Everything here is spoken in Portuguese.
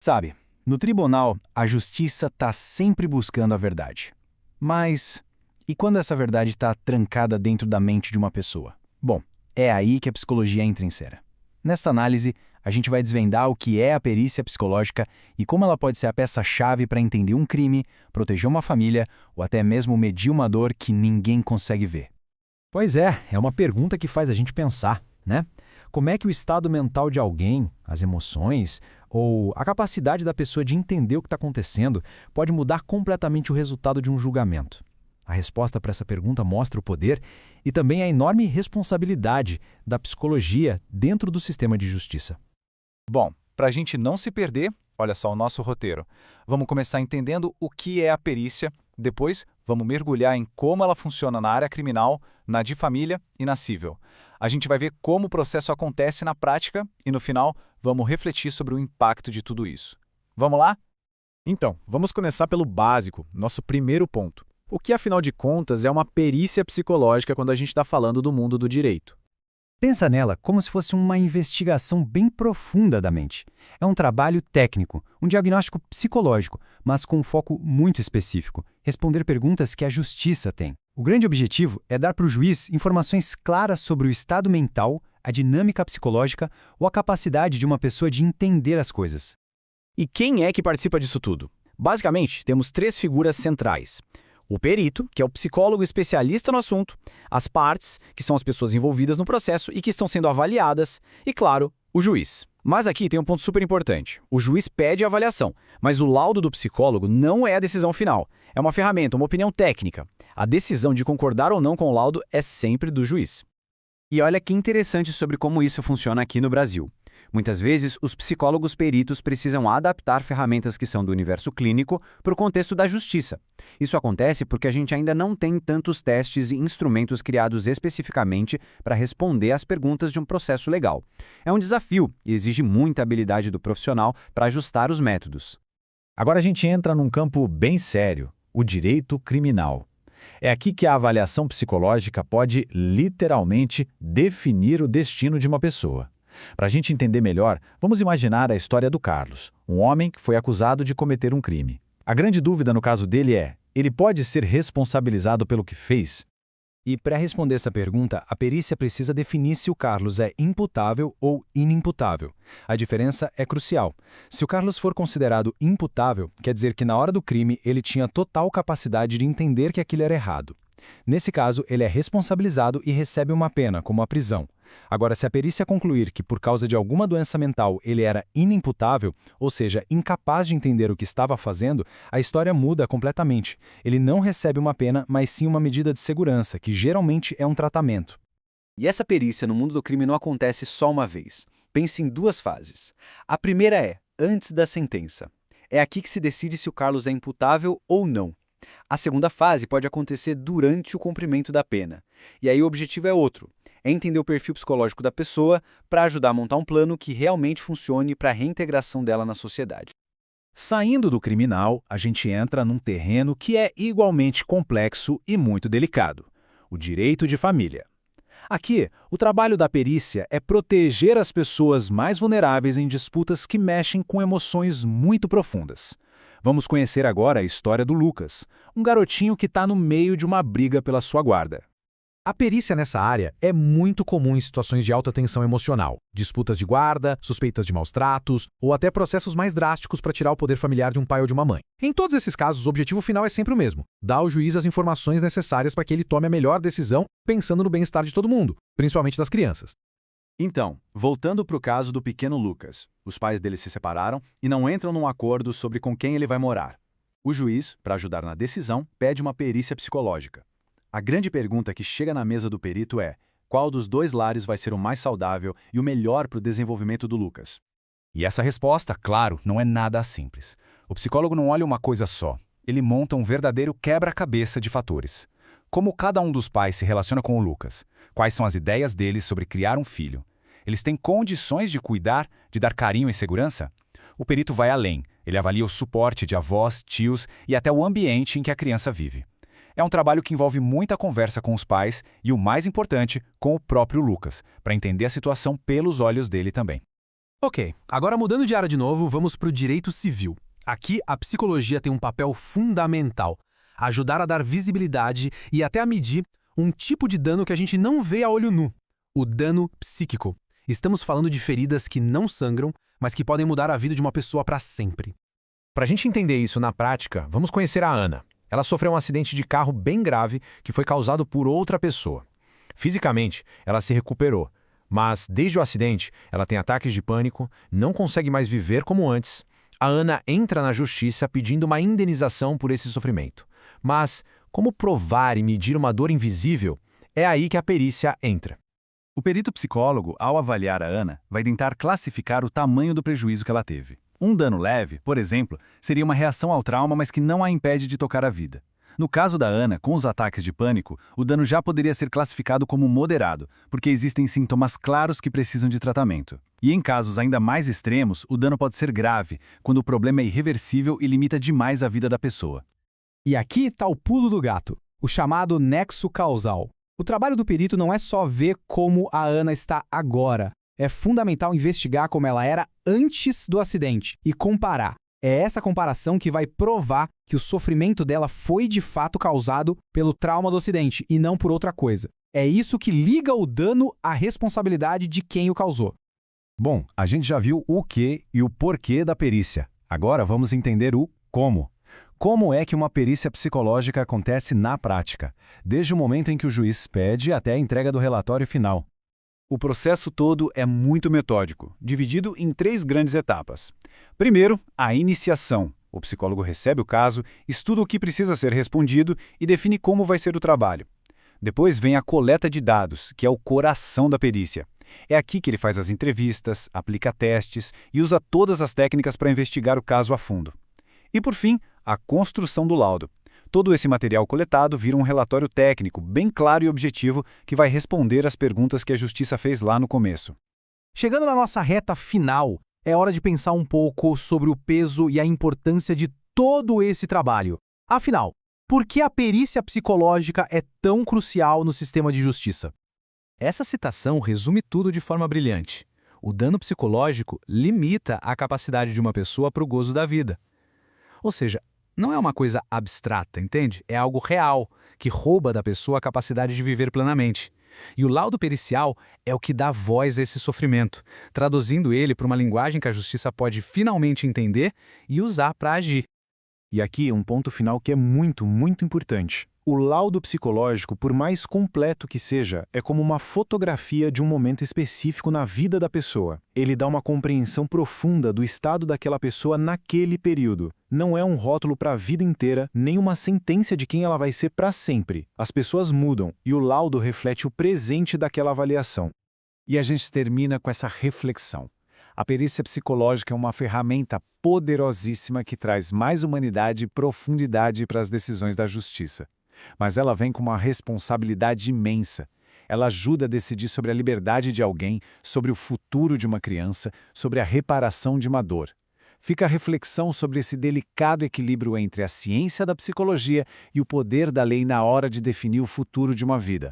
Sabe, no tribunal, a justiça está sempre buscando a verdade. Mas e quando essa verdade está trancada dentro da mente de uma pessoa? Bom, é aí que a psicologia entra em cena. Nesta análise, a gente vai desvendar o que é a perícia psicológica e como ela pode ser a peça-chave para entender um crime, proteger uma família ou até mesmo medir uma dor que ninguém consegue ver. Pois é uma pergunta que faz a gente pensar, né? Como é que o estado mental de alguém, as emoções ou a capacidade da pessoa de entender o que está acontecendo pode mudar completamente o resultado de um julgamento? A resposta para essa pergunta mostra o poder e também a enorme responsabilidade da psicologia dentro do sistema de justiça. Bom, para a gente não se perder, olha só o nosso roteiro. Vamos começar entendendo o que é a perícia, depois vamos mergulhar em como ela funciona na área criminal, na de família e na civil. A gente vai ver como o processo acontece na prática e, no final, vamos refletir sobre o impacto de tudo isso. Vamos lá? Então, vamos começar pelo básico, nosso primeiro ponto. O que, afinal de contas, é uma perícia psicológica quando a gente está falando do mundo do direito? Pensa nela como se fosse uma investigação bem profunda da mente. É um trabalho técnico, um diagnóstico psicológico, mas com um foco muito específico, responder perguntas que a justiça tem. O grande objetivo é dar para o juiz informações claras sobre o estado mental, a dinâmica psicológica ou a capacidade de uma pessoa de entender as coisas. E quem é que participa disso tudo? Basicamente, temos três figuras centrais. O perito, que é o psicólogo especialista no assunto, as partes, que são as pessoas envolvidas no processo e que estão sendo avaliadas, e, claro, o juiz. Mas aqui tem um ponto super importante. O juiz pede a avaliação, mas o laudo do psicólogo não é a decisão final. É uma ferramenta, uma opinião técnica. A decisão de concordar ou não com o laudo é sempre do juiz. E olha que interessante sobre como isso funciona aqui no Brasil. Muitas vezes, os psicólogos peritos precisam adaptar ferramentas que são do universo clínico para o contexto da justiça. Isso acontece porque a gente ainda não tem tantos testes e instrumentos criados especificamente para responder às perguntas de um processo legal. É um desafio e exige muita habilidade do profissional para ajustar os métodos. Agora a gente entra num campo bem sério, o direito criminal. É aqui que a avaliação psicológica pode, literalmente, definir o destino de uma pessoa. Para a gente entender melhor, vamos imaginar a história do Carlos, um homem que foi acusado de cometer um crime. A grande dúvida no caso dele é: ele pode ser responsabilizado pelo que fez? E para responder essa pergunta, a perícia precisa definir se o Carlos é imputável ou inimputável. A diferença é crucial. Se o Carlos for considerado imputável, quer dizer que na hora do crime ele tinha total capacidade de entender que aquilo era errado. Nesse caso, ele é responsabilizado e recebe uma pena, como a prisão. Agora, se a perícia concluir que por causa de alguma doença mental ele era inimputável, ou seja, incapaz de entender o que estava fazendo, a história muda completamente. Ele não recebe uma pena, mas sim uma medida de segurança, que geralmente é um tratamento. E essa perícia no mundo do crime não acontece só uma vez. Pense em duas fases. A primeira é antes da sentença. É aqui que se decide se o Carlos é imputável ou não. A segunda fase pode acontecer durante o cumprimento da pena. E aí o objetivo é outro. É entender o perfil psicológico da pessoa para ajudar a montar um plano que realmente funcione para a reintegração dela na sociedade. Saindo do criminal, a gente entra num terreno que é igualmente complexo e muito delicado: o direito de família. Aqui, o trabalho da perícia é proteger as pessoas mais vulneráveis em disputas que mexem com emoções muito profundas. Vamos conhecer agora a história do Lucas, um garotinho que está no meio de uma briga pela sua guarda. A perícia nessa área é muito comum em situações de alta tensão emocional, disputas de guarda, suspeitas de maus tratos ou até processos mais drásticos para tirar o poder familiar de um pai ou de uma mãe. Em todos esses casos, o objetivo final é sempre o mesmo: dar ao juiz as informações necessárias para que ele tome a melhor decisão, pensando no bem-estar de todo mundo, principalmente das crianças. Então, voltando para o caso do pequeno Lucas, os pais dele se separaram e não entram num acordo sobre com quem ele vai morar. O juiz, para ajudar na decisão, pede uma perícia psicológica. A grande pergunta que chega na mesa do perito é: qual dos dois lares vai ser o mais saudável e o melhor para o desenvolvimento do Lucas? E essa resposta, claro, não é nada simples. O psicólogo não olha uma coisa só. Ele monta um verdadeiro quebra-cabeça de fatores. Como cada um dos pais se relaciona com o Lucas? Quais são as ideias deles sobre criar um filho? Eles têm condições de cuidar, de dar carinho e segurança? O perito vai além. Ele avalia o suporte de avós, tios e até o ambiente em que a criança vive. É um trabalho que envolve muita conversa com os pais e, o mais importante, com o próprio Lucas, para entender a situação pelos olhos dele também. Ok, agora mudando de área de novo, vamos para o direito civil. Aqui, a psicologia tem um papel fundamental: ajudar a dar visibilidade e até a medir um tipo de dano que a gente não vê a olho nu: o dano psíquico. Estamos falando de feridas que não sangram, mas que podem mudar a vida de uma pessoa para sempre. Para a gente entender isso na prática, vamos conhecer a Ana. Ela sofreu um acidente de carro bem grave que foi causado por outra pessoa. Fisicamente, ela se recuperou, mas desde o acidente, ela tem ataques de pânico, não consegue mais viver como antes. A Ana entra na justiça pedindo uma indenização por esse sofrimento. Mas como provar e medir uma dor invisível? É aí que a perícia entra. O perito psicólogo, ao avaliar a Ana, vai tentar classificar o tamanho do prejuízo que ela teve. Um dano leve, por exemplo, seria uma reação ao trauma, mas que não a impede de tocar a vida. No caso da Ana, com os ataques de pânico, o dano já poderia ser classificado como moderado, porque existem sintomas claros que precisam de tratamento. E em casos ainda mais extremos, o dano pode ser grave, quando o problema é irreversível e limita demais a vida da pessoa. E aqui está o pulo do gato, o chamado nexo causal. O trabalho do perito não é só ver como a Ana está agora. É fundamental investigar como ela era antes do acidente e comparar. É essa comparação que vai provar que o sofrimento dela foi de fato causado pelo trauma do acidente e não por outra coisa. É isso que liga o dano à responsabilidade de quem o causou. Bom, a gente já viu o que e o porquê da perícia. Agora vamos entender o como. Como é que uma perícia psicológica acontece na prática, desde o momento em que o juiz pede até a entrega do relatório final? O processo todo é muito metódico, dividido em 3 grandes etapas. Primeiro, a iniciação. O psicólogo recebe o caso, estuda o que precisa ser respondido e define como vai ser o trabalho. Depois vem a coleta de dados, que é o coração da perícia. É aqui que ele faz as entrevistas, aplica testes e usa todas as técnicas para investigar o caso a fundo. E por fim, a construção do laudo. Todo esse material coletado vira um relatório técnico bem claro e objetivo que vai responder às perguntas que a Justiça fez lá no começo. Chegando na nossa reta final, é hora de pensar um pouco sobre o peso e a importância de todo esse trabalho. Afinal, por que a perícia psicológica é tão crucial no sistema de justiça? Essa citação resume tudo de forma brilhante. O dano psicológico limita a capacidade de uma pessoa para o gozo da vida. Ou seja, não é uma coisa abstrata, entende? É algo real, que rouba da pessoa a capacidade de viver plenamente. E o laudo pericial é o que dá voz a esse sofrimento, traduzindo ele para uma linguagem que a justiça pode finalmente entender e usar para agir. E aqui um ponto final que é muito, muito importante. O laudo psicológico, por mais completo que seja, é como uma fotografia de um momento específico na vida da pessoa. Ele dá uma compreensão profunda do estado daquela pessoa naquele período. Não é um rótulo para a vida inteira, nem uma sentença de quem ela vai ser para sempre. As pessoas mudam e o laudo reflete o presente daquela avaliação. E a gente termina com essa reflexão. A perícia psicológica é uma ferramenta poderosíssima que traz mais humanidade e profundidade para as decisões da justiça. Mas ela vem com uma responsabilidade imensa. Ela ajuda a decidir sobre a liberdade de alguém, sobre o futuro de uma criança, sobre a reparação de uma dor. Fica a reflexão sobre esse delicado equilíbrio entre a ciência da psicologia e o poder da lei na hora de definir o futuro de uma vida.